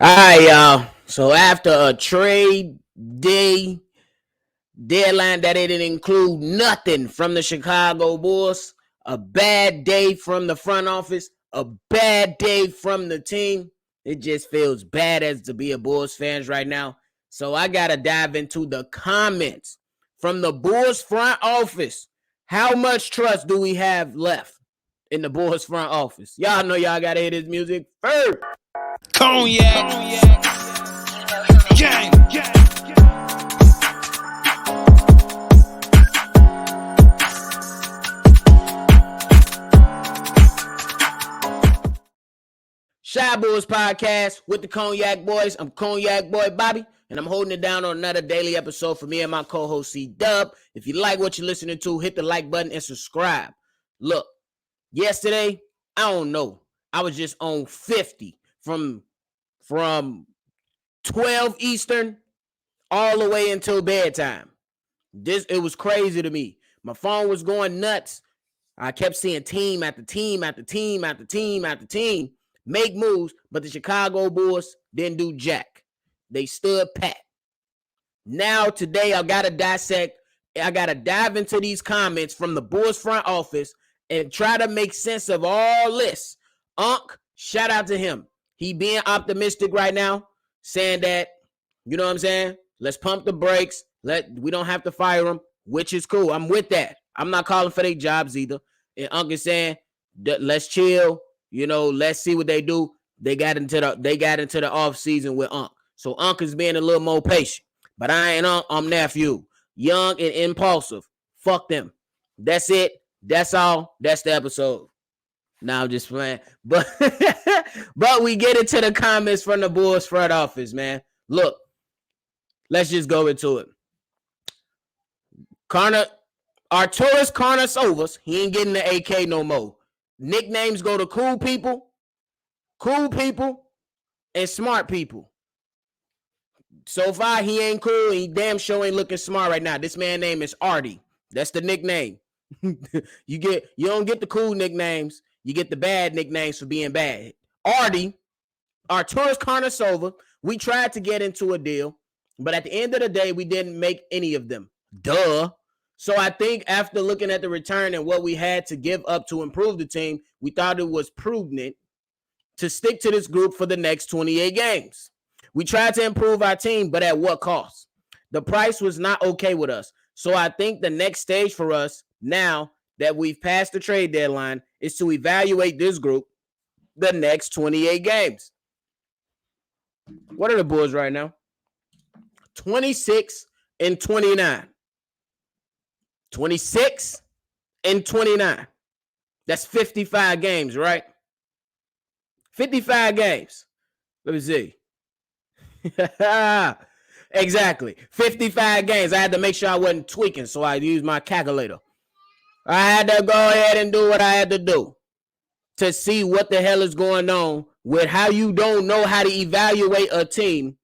All right, y'all. So after a trade day deadline that it didn't include nothing from the Chicago Bulls, a bad day from the front office, a bad day from the team, it just feels bad as to be a Bulls fans right now. So I got to dive into the comments from the Bulls front office. How much trust do we have left in the Bulls front office? Y'all know y'all got to hear this music first. Cognac. Gang. Shy Bulls Podcast with the Cognac Boys. I'm Cognac Boy Bobby, and I'm holding it down on another daily episode for me and my co-host C-Dub. If you like what you're listening to, hit the like button and subscribe. Look, yesterday, I don't know. I was just on 50 from 12 Eastern all the way until bedtime. It was crazy to me. My phone was going nuts. I kept seeing team after team after team after team after team make moves, but the Chicago Bulls didn't do jack. They stood pat. Now, today, I got to dive into these comments from the Bulls front office and try to make sense of all this. Unc, shout out to him. He being optimistic right now, saying that, you know what I'm saying? Let's pump the brakes. We don't have to fire him, which is cool. I'm with that. I'm not calling for their jobs either. And Unc is saying, let's chill. You know, let's see what they do. They got into the off season with Unc. So Unc is being a little more patient. But I ain't Unc, I'm nephew. Young and impulsive. Fuck them. That's it. That's all. That's the episode. Now I'm just playing. But we get into the comments from the Bulls front office, man. Look, let's just go into it. Arturas Karnisovas, he ain't getting the AK no more. Nicknames go to cool people, and smart people. So far, he ain't cool. He damn sure ain't looking smart right now. This man's name is Artie. That's the nickname. You don't get the cool nicknames. You get the bad nicknames for being bad. Arturas Karnisovas, we tried to get into a deal, but at the end of the day, we didn't make any of them. Duh. So I think after looking at the return and what we had to give up to improve the team, we thought it was prudent to stick to this group for the next 28 games. We tried to improve our team, but at what cost? The price was not okay with us. So I think the next stage for us, now that we've passed the trade deadline, is to evaluate this group the next 28 games. What are the Bulls right now? 26-29. 26-29. That's 55 games, right? 55 games. Let me see. Exactly. 55 games. I had to make sure I wasn't tweaking, so I used my calculator. I had to go ahead and do what I had to do to see what the hell is going on with how you don't know how to evaluate a team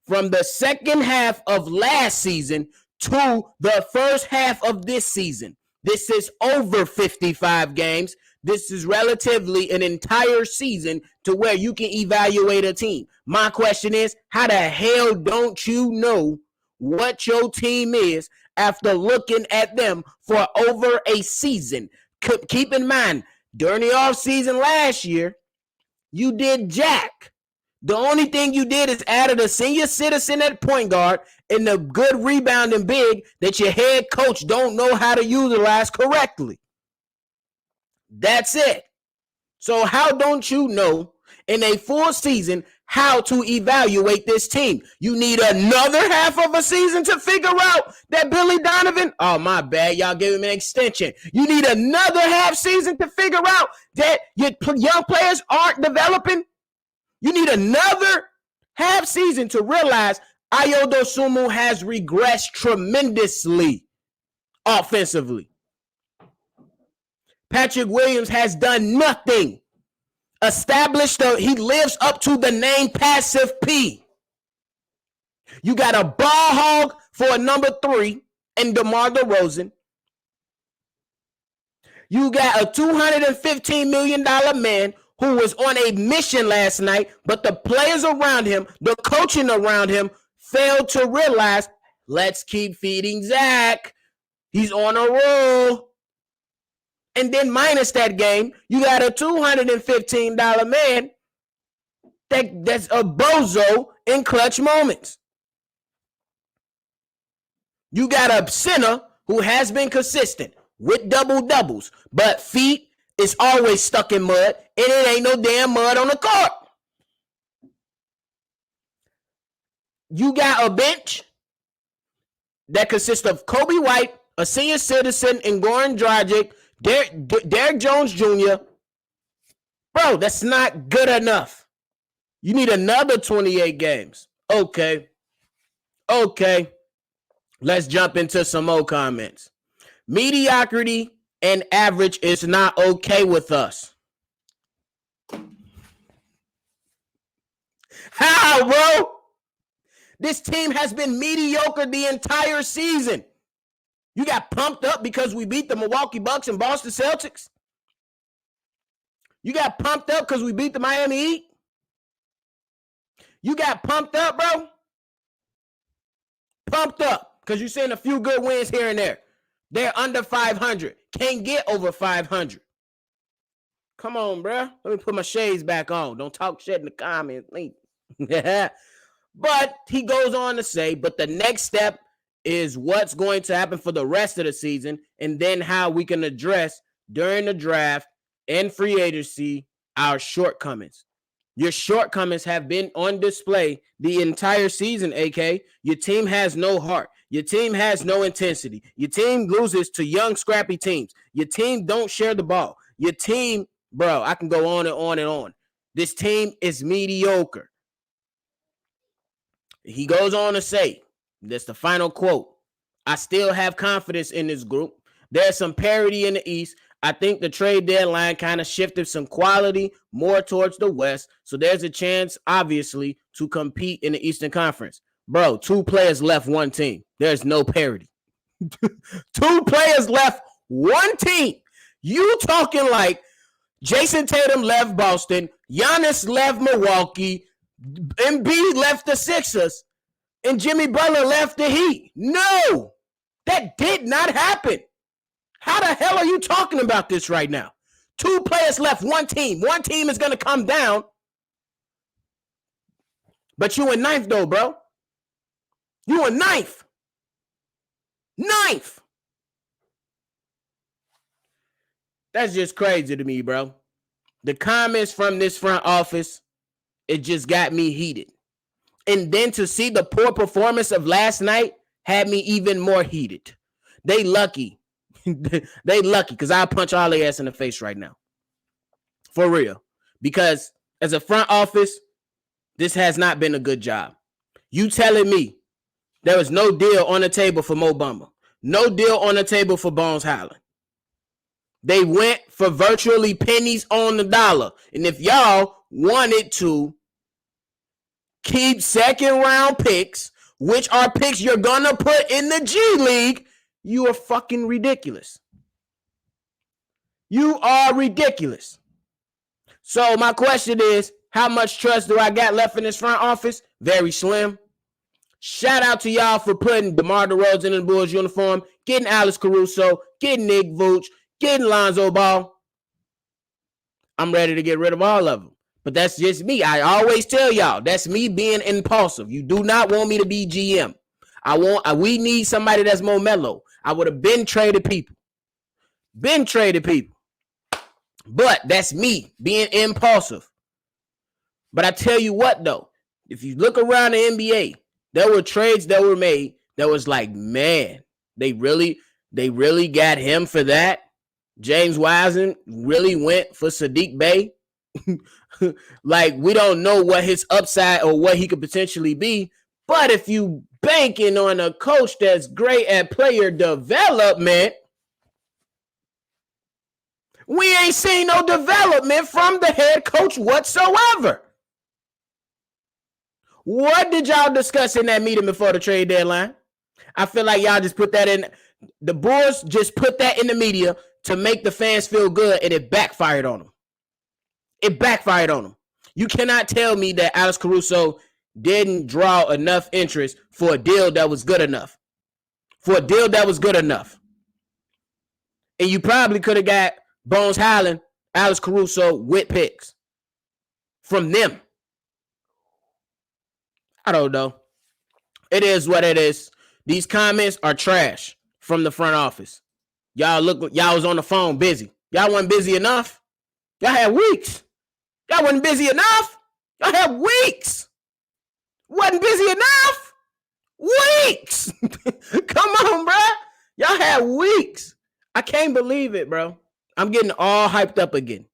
from the second half of last season to the first half of this season. This is over 55 games. This is relatively an entire season to where you can evaluate a team. My question is, how the hell don't you know what your team is after looking at them for over a season? Keep in mind, during the offseason last year, you did jack. The only thing you did is added a senior citizen at point guard and a good rebounding big that your head coach don't know how to utilize correctly. That's it. So how don't you know in a full season how to evaluate this team? You need another half of a season to figure out that Billy Donovan, oh my bad, y'all gave him an extension. You need another half season to figure out that your young players aren't developing. You need another half season to realize Ayo Dosunmu has regressed tremendously offensively. Patrick Williams has done nothing. He lives up to the name Passive P. You got a ball hog for a number 3 in DeMar DeRozan. You got a $215 million man who was on a mission last night, but the players around him, the coaching around him, failed to realize, let's keep feeding Zach. He's on a roll. And then minus that game, you got a $215 man that's a bozo in clutch moments. You got a center who has been consistent with double-doubles, but feet is always stuck in mud, and it ain't no damn mud on the court. You got a bench that consists of Kobe White, a senior citizen, and Goran Dragic, Derrick Jones Jr. Bro, that's not good enough. You need another 28 games. Okay. Let's jump into some more comments. Mediocrity and average is not okay with us. How, bro? This team has been mediocre the entire season. You got pumped up because we beat the Milwaukee Bucks and Boston Celtics? You got pumped up because we beat the Miami Heat? You got pumped up, bro? Pumped up because you're seeing a few good wins here and there. They're under 500. Can't get over 500. Come on, bro. Let me put my shades back on. Don't talk shit in the comments. But he goes on to say, but the next step is what's going to happen for the rest of the season, and then how we can address during the draft and free agency our shortcomings. Your shortcomings have been on display the entire season, AK. Your team has no heart. Your team has no intensity. Your team loses to young, scrappy teams. Your team don't share the ball. Your team, bro, I can go on and on and on. This team is mediocre. He goes on to say, that's the final quote, I still have confidence in this group. There's some parity in the East. I think the trade deadline kind of shifted some quality more towards the West. So there's a chance, obviously, to compete in the Eastern Conference. Bro, 2 players left one team. There's no parity. 2 players left one team. You talking like Jason Tatum left Boston, Giannis left Milwaukee, Embiid left the Sixers, and Jimmy Butler left the Heat. No, that did not happen. How the hell are you talking about this right now? 2 players left one team. One team is going to come down. But you in ninth, though, bro. You in ninth. Ninth. That's just crazy to me, bro. The comments from this front office, it just got me heated. And then to see the poor performance of last night had me even more heated. They lucky. They lucky because I'll punch all their ass in the face right now. For real. Because as a front office, this has not been a good job. You telling me there was no deal on the table for Mo Bamba. No deal on the table for Bones Highland. They went for virtually pennies on the dollar. And if y'all wanted to keep second round picks, which are picks you're going to put in the G League, you are fucking ridiculous. You are ridiculous. So my question is, how much trust do I got left in this front office? Very slim. Shout out to y'all for putting DeMar DeRozan in the Bulls uniform, getting Alex Caruso, getting Nick Vooch, getting Lonzo Ball. I'm ready to get rid of all of them. But that's just me. I always tell y'all, that's me being impulsive. You do not want me to be GM. We need somebody that's more mellow. I would have been traded people. But that's me being impulsive. But I tell you what, though, if you look around the NBA, there were trades that were made that was like, man, they really got him for that. James Wiseman really went for Sadiq Bey. Like, we don't know what his upside or what he could potentially be. But if you banking on a coach that's great at player development, we ain't seen no development from the head coach whatsoever. What did y'all discuss in that meeting before the trade deadline? I feel like y'all just put that in. The Bulls just put that in the media to make the fans feel good, and it backfired on them. It backfired on him. You cannot tell me that Alex Caruso didn't draw enough interest for a deal that was good enough. And you probably could have got Bones Highland, Alex Caruso with picks from them. I don't know. It is what it is. These comments are trash from the front office. Y'all was on the phone busy. Y'all wasn't busy enough. Y'all had weeks. Y'all wasn't busy enough. Y'all had weeks. Wasn't busy enough. Weeks. Come on, bro. Y'all had weeks. I can't believe it, bro. I'm getting all hyped up again.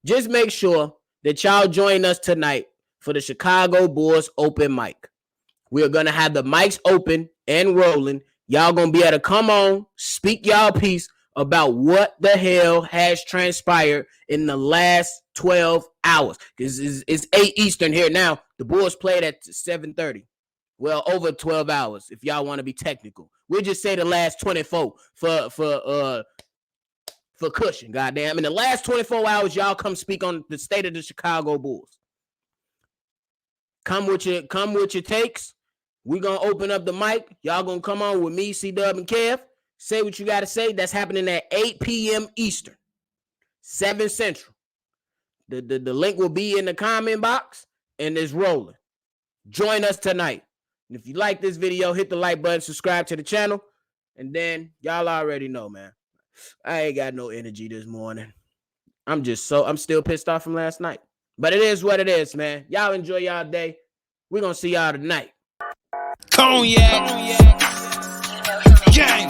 Just make sure that y'all join us tonight for the Chicago Bulls open mic. We're going to have the mics open and rolling. Y'all going to be able to come on, speak y'all piece about what the hell has transpired in the last 12 hours. Because it's 8 Eastern here now. The Bulls played at 7:30. Well, over 12 hours, if y'all want to be technical. We'll just say the last 24 for cushion, goddamn. In the last 24 hours, y'all come speak on the state of the Chicago Bulls. Come with your takes. We gonna open up the mic. Y'all gonna come on with me, C-Dub, and Kev. Say what you gotta say. That's happening at 8 p.m. Eastern, 7 Central. The link will be in the comment box, and it's rolling. Join us tonight. And if you like this video, hit the like button, subscribe to the channel, and then y'all already know, man. I ain't got no energy this morning. I'm still pissed off from last night. But it is what it is, man. Y'all enjoy y'all day. We're gonna see y'all tonight. Cognac. Gang.